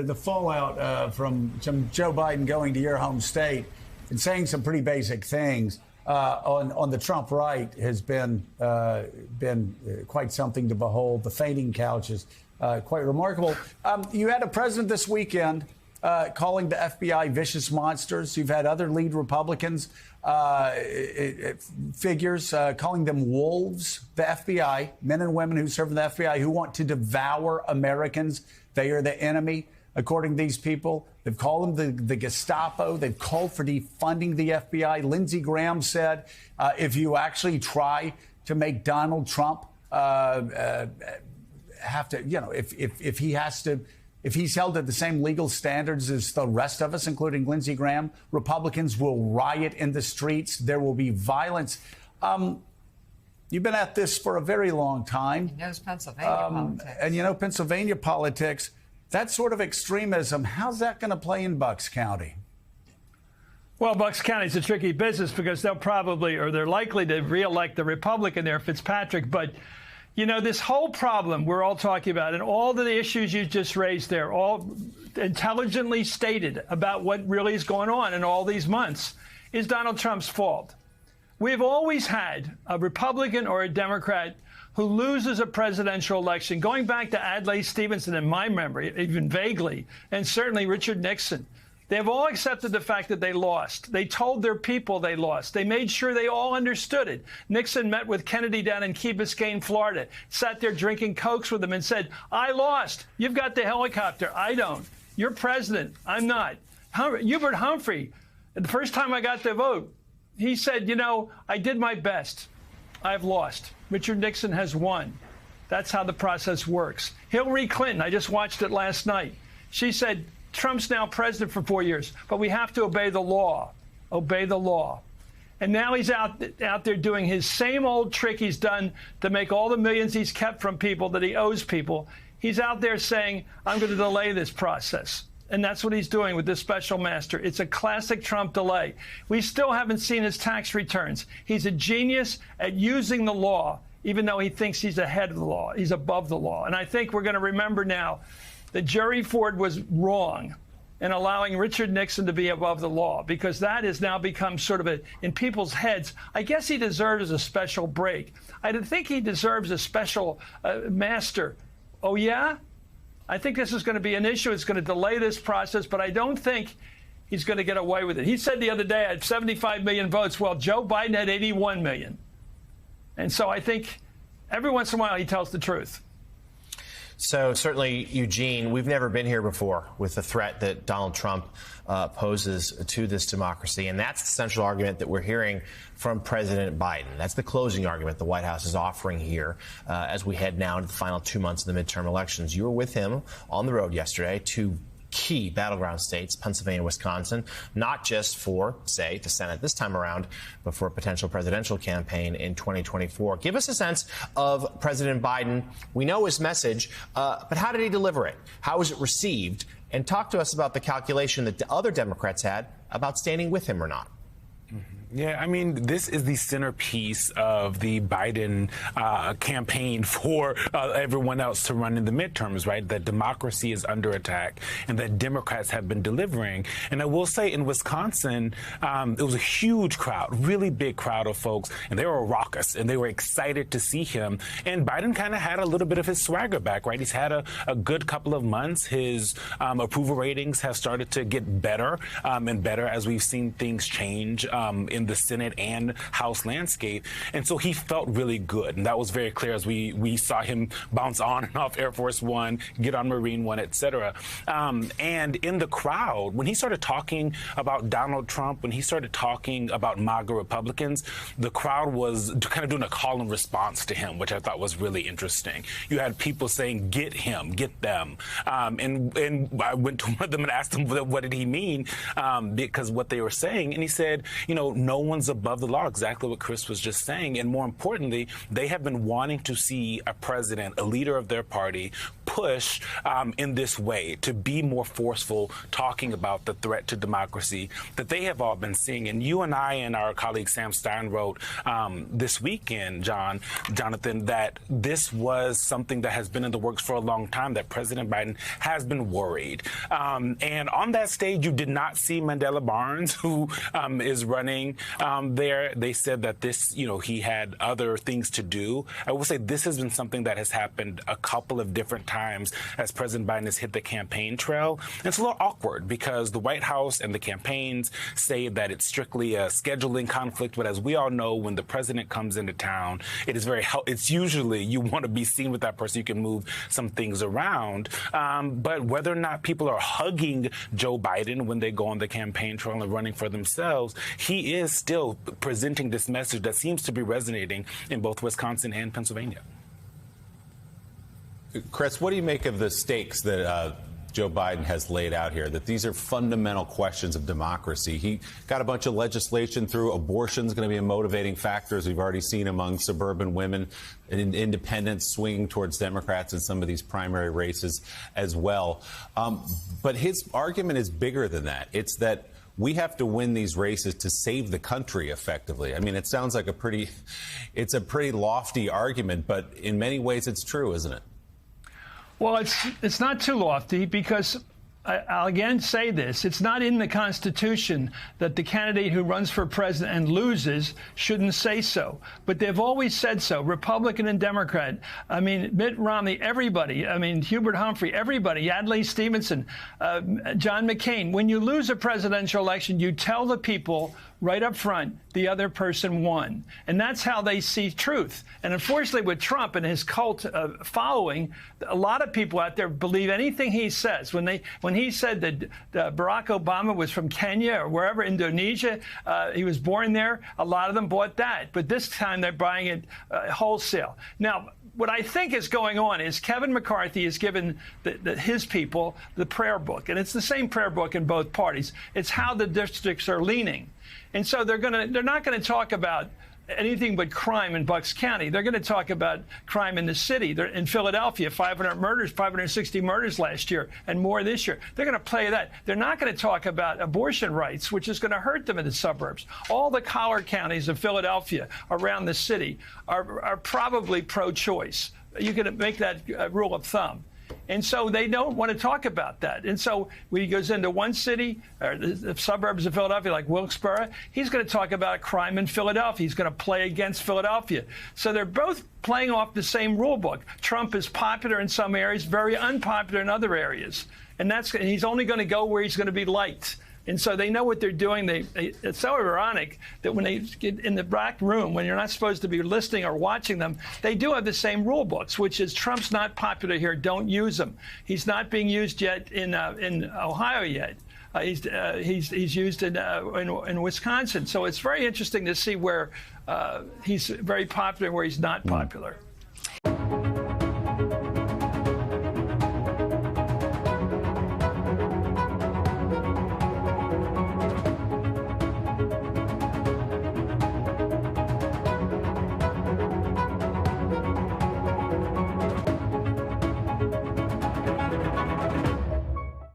The fallout from Joe Biden going to your home state and saying some pretty basic things on the Trump right has been quite something to behold. The fainting couch is quite remarkable. You had a president this weekend calling the FBI vicious monsters. You've had other lead Republicans figures calling them wolves. The FBI, men and women who serve in the FBI who want to devour Americans. They are the enemy. According to these people, they've called them the Gestapo. They've called for defunding the FBI. Lindsey Graham said, if you actually try to make Donald Trump have to, you know, if he has to, if he's held to the same legal standards as the rest of us, including Lindsey Graham, Republicans will riot in the streets. There will be violence. You've been at this for a very long time. He knows Pennsylvania politics. And you know Pennsylvania politics. That sort of extremism, how's that going to play in Bucks County? Well, Bucks County is a tricky business because they'll probably, or they're likely to reelect the Republican there, Fitzpatrick. But, you know, this whole problem we're all talking about and all the issues you just raised there, all intelligently stated about what really is going on in all these months, is Donald Trump's fault. We've always had a Republican or a Democrat who loses a presidential election, going back to Adlai Stevenson in my memory, even vaguely, and certainly Richard Nixon. They've all accepted the fact that they lost. They told their people they lost. They made sure they all understood it. Nixon met with Kennedy down in Key Biscayne, Florida, sat there drinking Cokes with him and said, I lost. You've got the helicopter. I don't. You're president. I'm not. Hubert Humphrey, the first time I got the vote, he said, you know, I did my best. I've lost. Richard Nixon has won. That's how the process works. Hillary Clinton, I just watched it last night. She said, Trump's now president for 4 years, but we have to obey the law. Obey the law. And now he's out there doing his same old trick he's done to make all the millions he's kept from people that he owes people. He's out there saying, I'm going to delay this process. And that's what he's doing with this special master. It's a classic Trump delay. We still haven't seen his tax returns. He's a genius at using the law, even though he thinks he's ahead of the law. He's above the law. And I think we're going to remember now that Jerry Ford was wrong in allowing Richard Nixon to be above the law, because that has now become sort of in people's heads. I guess he deserves a special break. I think he deserves a special master. Oh, yeah? I think this is going to be an issue. It's going to delay this process, but I don't think he's going to get away with it. He said the other day I had 75 million votes. Well, Joe Biden had 81 million. And so I think every once in a while he tells the truth. So certainly, Eugene, we've never been here before with the threat that Donald Trump poses to this democracy. And that's the central argument that we're hearing from President Biden. That's the closing argument the White House is offering here as we head now into the final 2 months of the midterm elections. You were with him on the road yesterday to key battleground states, Pennsylvania, Wisconsin, not just for, say, the Senate this time around, but for a potential presidential campaign in 2024. Give us a sense of President Biden. We know his message, but how did he deliver it? How was it received? And talk to us about the calculation that the other Democrats had about standing with him or not. Yeah, I mean, this is the centerpiece of the Biden campaign for everyone else to run in the midterms, right? That democracy is under attack and that Democrats have been delivering. And I will say in Wisconsin, it was a huge crowd, really big crowd of folks, and they were raucous and they were excited to see him. And Biden kind of had a little bit of his swagger back, right? He's had a good couple of months. His approval ratings have started to get better and better as we've seen things change in the Senate and House landscape. And so he felt really good. And that was very clear as we saw him bounce on and off Air Force One, get on Marine One, et cetera. And in the crowd, when he started talking about Donald Trump, when he started talking about MAGA Republicans, the crowd was kind of doing a call and response to him, which I thought was really interesting. You had people saying, get him, get them. And I went to one of them and asked him what did he mean, because what they were saying. And he said, you know, no one's above the law, exactly what Chris was just saying. And more importantly, they have been wanting to see a president, a leader of their party, push in this way, to be more forceful, talking about the threat to democracy that they have all been seeing. And you and I and our colleague Sam Stein wrote this weekend, Jonathan, that this was something that has been in the works for a long time, that President Biden has been worried. And on that stage, you did not see Mandela Barnes, who is running there. They said that this, he had other things to do. I will say this has been something that has happened a couple of different times as President Biden has hit the campaign trail. And it's a little awkward because the White House and the campaigns say that it's strictly a scheduling conflict. But as we all know, when the president comes into town, it's usually you want to be seen with that person. You can move some things around. But whether or not people are hugging Joe Biden when they go on the campaign trail and running for themselves, he is still presenting this message that seems to be resonating in both Wisconsin and Pennsylvania. Chris, what do you make of the stakes that Joe Biden has laid out here, that these are fundamental questions of democracy? He got a bunch of legislation through. Abortion is going to be a motivating factor, as we've already seen among suburban women, and independents swinging towards Democrats in some of these primary races as well. But his argument is bigger than that. It's that we have to win these races to save the country effectively. I mean, it sounds like it's a pretty lofty argument, but in many ways it's true, isn't it? Well, it's not too lofty because I'll again say this. It's not in the Constitution that the candidate who runs for president and loses shouldn't say so. But they've always said so, Republican and Democrat. I mean, Mitt Romney, everybody. I mean, Hubert Humphrey, everybody, Adlai Stevenson, John McCain. When you lose a presidential election, you tell the people right up front, the other person won. And that's how they see truth. And unfortunately, with Trump and his cult following, a lot of people out there believe anything he says. When he said that Barack Obama was from Kenya or wherever, Indonesia, he was born there, a lot of them bought that. But this time they're buying it wholesale. Now, what I think is going on is Kevin McCarthy has given his people the prayer book. And it's the same prayer book in both parties. It's how the districts are leaning. And so they're not going to talk about anything but crime in Bucks County. They're going to talk about crime in the city. They're in Philadelphia, 560 murders last year and more this year. They're going to play that. They're not going to talk about abortion rights, which is going to hurt them in the suburbs. All the collar counties of Philadelphia around the city are probably pro-choice. You can make that rule of thumb. And so they don't want to talk about that. And so when he goes into one city, or the suburbs of Philadelphia, like Wilkes-Barre, he's going to talk about crime in Philadelphia. He's going to play against Philadelphia. So they're both playing off the same rule book. Trump is popular in some areas, very unpopular in other areas. And he's only going to go where he's going to be liked. And so they know what they're doing. It's so ironic that when they get in the back room, when you're not supposed to be listening or watching them, they do have the same rule books, which is Trump's not popular here. Don't use him. He's not being used yet in Ohio yet. He's used in Wisconsin. So it's very interesting to see where he's very popular and where he's not popular.